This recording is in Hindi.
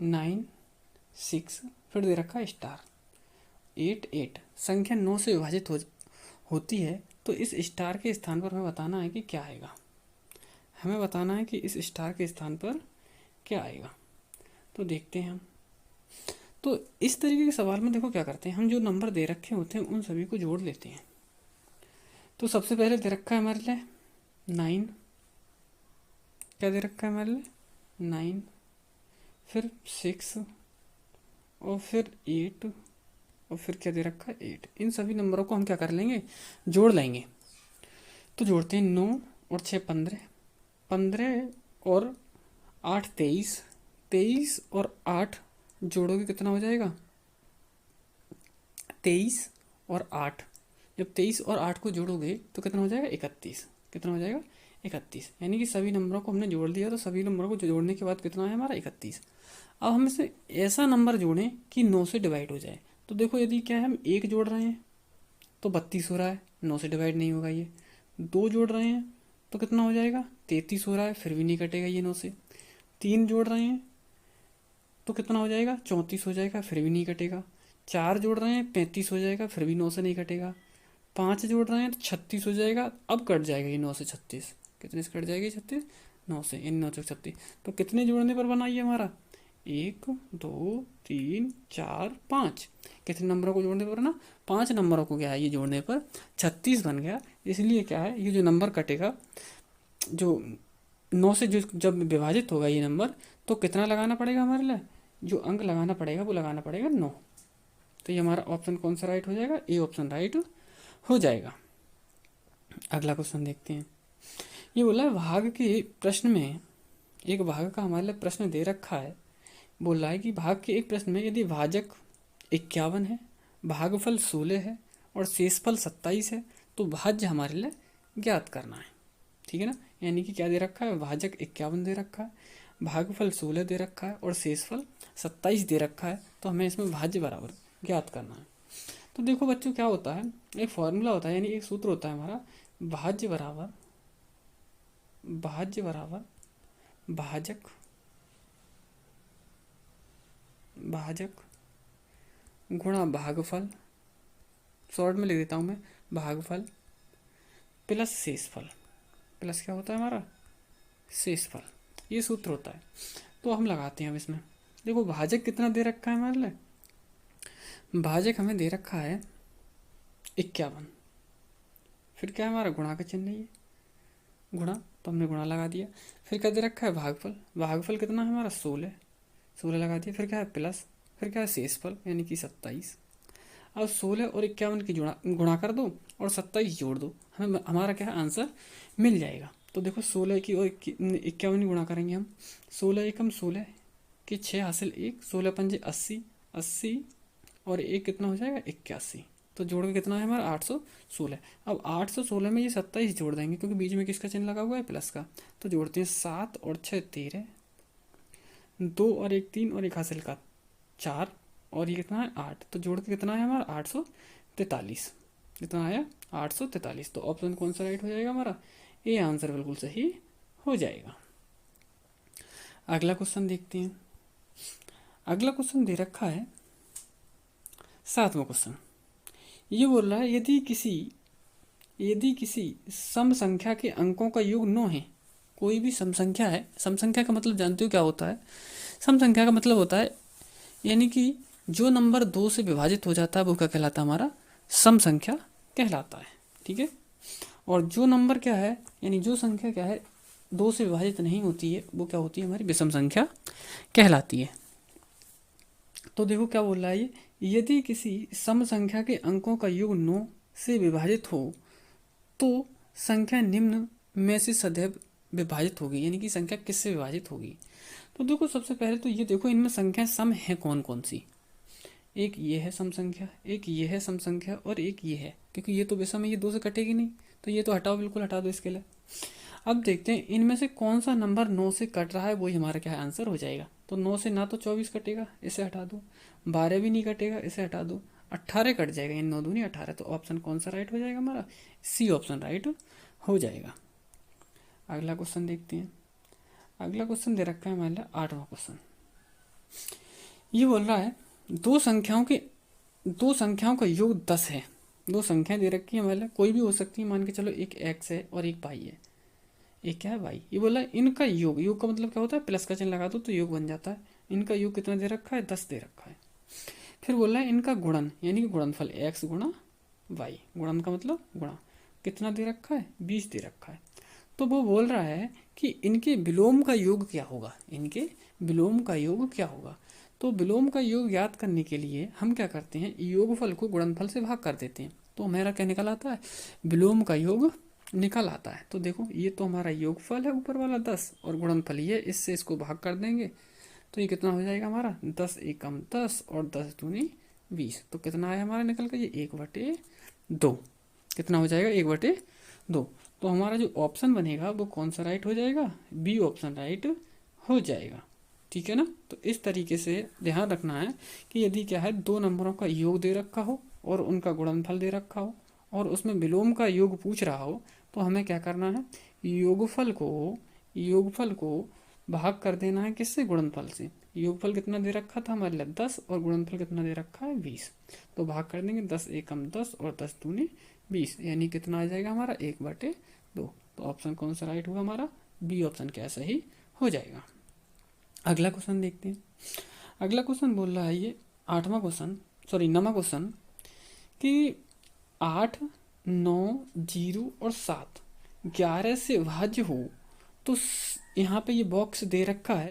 9 6, फिर दे रखा है स्टार 8 8। संख्या 9 से विभाजित होती है तो इस स्टार के स्थान पर हमें बताना है कि क्या आएगा। हमें बताना है कि इस स्टार के स्थान पर क्या आएगा। तो देखते हैं हम। तो इस तरीके के सवाल में देखो क्या करते हैं, हम जो नंबर दे रखे होते हैं उन सभी को जोड़ लेते हैं। तो सबसे पहले दे रखा है हमारे लिए 9, क्या दे रखा है हमारे लिए 9, फिर 6 और फिर 8 और फिर क्या दे रखा है 8। इन सभी नंबरों को हम क्या कर लेंगे, जोड़ लेंगे। तो जोड़ते हैं 9 और 6 15, 15 और 8 23, 23 और 8 जोड़ोगे कितना हो जाएगा 23 और 8। जब 23 और 8 को जोड़ोगे तो कितना हो जाएगा 31। कितना हो जाएगा 31। यानी कि सभी नंबरों को हमने जोड़ दिया, तो सभी नंबरों को जोड़ने के बाद कितना है हमारा 31। अब हम इसे ऐसा नंबर जोड़ें कि 9 से डिवाइड हो जाए। तो देखो यदि क्या है हम 1 जोड़ रहे हैं तो 32 हो रहा है, 9 से डिवाइड नहीं होगा ये। 2 जोड़ रहे हैं तो कितना हो जाएगा 33 हो रहा है, फिर भी नहीं कटेगा ये 9 से। 3 जोड़ रहे हैं तो कितना हो जाएगा 34 हो जाएगा, फिर भी नहीं कटेगा। 4 जोड़ रहे हैं 35 हो जाएगा, फिर भी 9 से नहीं कटेगा। 5 जोड़ रहे हैं तो 36 हो जाएगा, अब कट जाएगा ये 9 से 36। कितने से कट जाएगा ये 36, 9 से, इन 9 से 36। तो कितने जोड़ने पर बना ये हमारा 1 2 3 4 5। कितने नंबरों को जोड़ने पर ना 5 नंबरों को क्या है ये जोड़ने पर 36 बन गया। इसलिए क्या है ये जो नंबर कटेगा, जो 9 से जो जब विभाजित होगा ये नंबर, तो कितना लगाना पड़ेगा हमारे लिए, जो अंक लगाना पड़ेगा वो लगाना पड़ेगा 9। तो ये हमारा ऑप्शन कौन सा राइट हो जाएगा, ए ऑप्शन राइट हो जाएगा। अगला क्वेश्चन देखते हैं। ये बोला है भाग के प्रश्न में, एक भाग का हमारे लिए प्रश्न दे रखा है। बोल रहा है कि भाग के एक प्रश्न में यदि भाजक 51 है, भागफल 16 है और शेषफल 27 है तो भाज्य हमारे लिए ज्ञात करना है। ठीक है ना। यानी कि क्या दे रखा है, भाजक 51 दे रखा है, भागफल 16 दे रखा है और शेषफल 27 दे रखा है। तो हमें इसमें भाज्य बराबर ज्ञात करना है। तो देखो बच्चों क्या होता है, एक फॉर्मूला होता है, यानी एक सूत्र होता है हमारा, भाज्य बराबर भाजक भाजक गुणा भागफल, शॉर्ट में लिख देता हूँ मैं, भागफल प्लस शेषफल, प्लस क्या होता है हमारा शेषफल, ये सूत्र होता है। तो हम लगाते हैं अब इसमें। देखो भाजक कितना दे रखा है हमारे लिए, भाजक हमें दे रखा है 51, फिर क्या है हमारा गुणा का चिन्ह, ये गुणा, तो हमने गुणा लगा दिया। फिर क्या दे रखा है भागफल, भागफल कितना है हमारा 16, 16 लगा दिया। फिर क्या है प्लस, फिर क्या है शेषफल यानी कि 27। अब 16 और 51 की गुणा कर दो और 27 जोड़ दो, हमें हमारा क्या है आंसर मिल जाएगा। तो देखो 16 की और 51 की गुणा करेंगे हम, 16 एकम 16 की 6 हासिल 1, 16 पंजे 80, 80 और 1 कितना हो जाएगा 81। तो जोड़ के कितना है हमारा 816। अब 816 में ये 27 जोड़ देंगे क्योंकि बीच में किसका चिन्ह लगा हुआ है प्लस का। तो जोड़ते हैं 7 और 6 13, 2 और 1 3 और 1 हासिल का 4 और ये कितना है 8। तो जोड़ के कितना है हमारा 843। कितना आया 843। तो ऑप्शन कौन सा राइट हो जाएगा हमारा, ये आंसर बिल्कुल सही हो जाएगा। अगला क्वेश्चन देखते हैं। अगला क्वेश्चन दे रखा है 7वां क्वेश्चन। ये बोल रहा है यदि किसी सम संख्या के अंकों का योग 9 है, कोई भी सम संख्या है, सम संख्या का मतलब जानते हो क्या होता है, सम संख्या का मतलब होता है यानी कि जो नंबर 2 से विभाजित हो जाता है वो क्या कहलाता है हमारा सम संख्या कहलाता है। ठीक है। और जो नंबर क्या है, यानी जो संख्या क्या है 2 से विभाजित नहीं होती है वो क्या होती है हमारी विषम संख्या कहलाती है। तो देखो क्या बोल रहा है ये, यदि किसी सम संख्या के अंकों का योग 9 से विभाजित हो तो संख्या निम्न में से सदैव विभाजित होगी, यानी कि संख्या किससे विभाजित होगी। तो देखो सबसे पहले तो ये देखो इनमें संख्या सम है कौन कौन सी, एक ये है सम संख्या, एक ये है सम संख्या और एक ये है, क्योंकि ये तो विषम है, ये 2 से कटेगी नहीं, तो ये तो हटाओ, बिल्कुल हटा दो इसके लिए। अब देखते हैं इनमें से कौन सा नंबर 9 से कट रहा है, वही हमारा क्या है आंसर हो जाएगा। तो 9 से ना तो 24 कटेगा, इसे हटा दो, 12 भी नहीं कटेगा, इसे हटा दो, 18 कट जाएगा, इन 9 दूनी 18। तो ऑप्शन कौन सा राइट हो जाएगा हमारा, सी ऑप्शन राइट हो जाएगा। अगला क्वेश्चन देखते हैं। अगला क्वेश्चन दे रखा है हमारे 8वां क्वेश्चन। ये बोल रहा है दो संख्याओं का योग 10 है। दो संख्या दे रखी है, मतलब कोई भी हो सकती है, मान के चलो एक एक्स है और एक वाई है। एक क्या है, वाई। ये बोला इनका योग, योग का मतलब क्या होता है, प्लस का चिन्ह लगा दो तो योग बन जाता है। इनका योग कितना दे रखा है, 10 दे रखा है। फिर बोला है इनका गुणन, यानी कि गुणनफल एक्स गुणा वाई। गुणन का मतलब गुणा, कितना दे रखा है, 20 दे रखा है। तो वो बोल रहा है कि इनके विलोम का योग क्या होगा, इनके विलोम का योग क्या होगा। तो विलोम का योग ज्ञात करने के लिए हम क्या करते हैं, योगफल को गुणनफल से भाग कर देते हैं। तो हमारा क्या निकल आता है, विलोम का योग निकल आता है। तो देखो ये तो हमारा योगफल है ऊपर वाला 10, और गुणनफल ये, इससे इसको भाग कर देंगे तो ये कितना हो जाएगा हमारा, 10 एकम 10 और 10 दूनी 20। तो कितना आया हमारा निकल कर, ये 1/2। कितना हो जाएगा, 1/2। तो हमारा जो ऑप्शन बनेगा वो कौन सा राइट हो जाएगा, बी ऑप्शन राइट हो जाएगा। ठीक है ना। तो इस तरीके से ध्यान रखना है कि यदि क्या है, दो नंबरों का योग दे रखा हो और उनका गुणनफल दे रखा हो और उसमें विलोम का योग पूछ रहा हो, तो हमें क्या करना है, योगफल को भाग कर देना है किससे, गुणनफल से। योगफल कितना दे रखा था हमारे लिए 10 और गुणनफल कितना दे रखा है 20। तो भाग कर देंगे, 10 एकम 10 और 10 दूनी 20, यानी कितना आ जाएगा हमारा, 1/2। तो ऑप्शन कौन सा राइट होगा हमारा, बी ऑप्शन क्या सही हो जाएगा। अगला क्वेश्चन देखते हैं। अगला क्वेश्चन बोल रहा है ये 9वां क्वेश्चन कि 8, 9, 0 और 7 11 से भाज्य हो। तो यहाँ पे ये बॉक्स दे रखा है